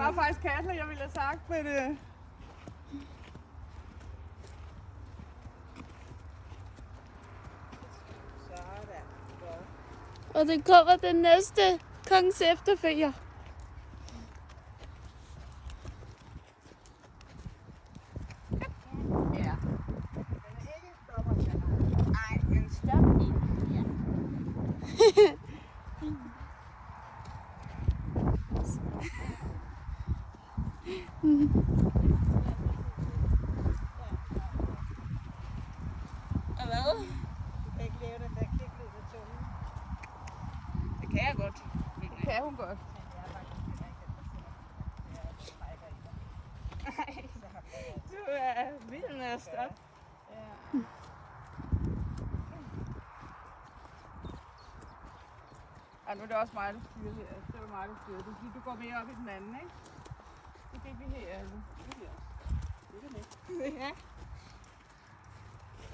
var faktisk Katla, jeg ville have sagt, men Sådan. Og det kommer den næste kongens efterfølger. ja. Den er ikke stopper. Nej, men stop ikke. Ja. Og hvad? Du kan ikke lave den der kliklyd med tungen. Det kan jeg godt. Det kan hun godt. Men jeg er faktisk heller ikke den, der sidder. Jeg trækker i dig. Nej, Så har jeg du er vild med at stoppe. Ja. Ej, nu er det også mig, der styrer her. Det var mig, der styrer. Det er fordi, du går mere op i den anden, ikke? Det fik vi her, altså. Det er vi også. Det er det. Ja.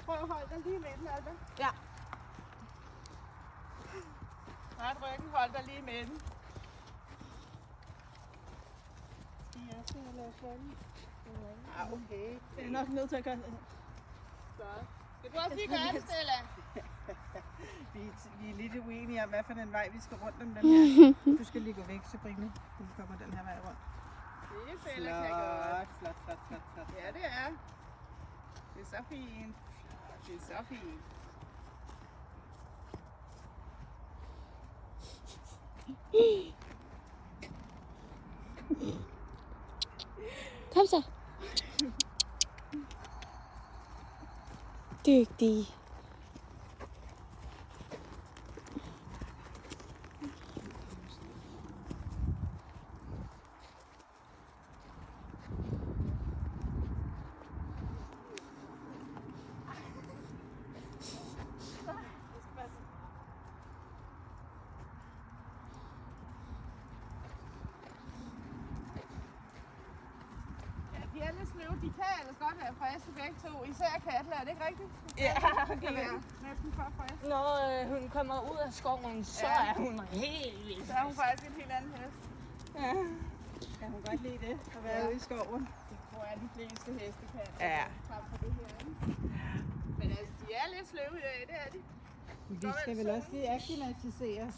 Prøv at holde dig lige i midten, Alba. Ja. Ret ryggen, hold dig lige i midten. Skal jeg også ind og lave sådan? Ah, okay. Jeg er nok nødt til at gøre det. Så. Skal du også lige gøre det, Stella? Vi er lidt uenige om, hvad for en vej vi skal rundt om den her. Du skal lige gå væk, Sabrina. Du kommer den her vej rundt. Det fælder kan godt. Flot. Ja, det er. Det er så fint. Det er så fint. Kom så. Dygtig. De er lidt sløve. De kan ellers godt være friske begge to. Især Katla, er det ikke rigtigt? Ja, det kan være næsten for frisk. Når hun kommer ud af skoven, så Ja. er hun helt vildt. Så er hun faktisk en helt anden hest. Ja. Kan hun godt lide det, at være ude i skoven? Det tror jeg, de fleste heste kan. Ja. Frem for det her, ikke? Men altså, de er lidt sløve i dag, det er de. Vi skal vel også lige akklimatiseres.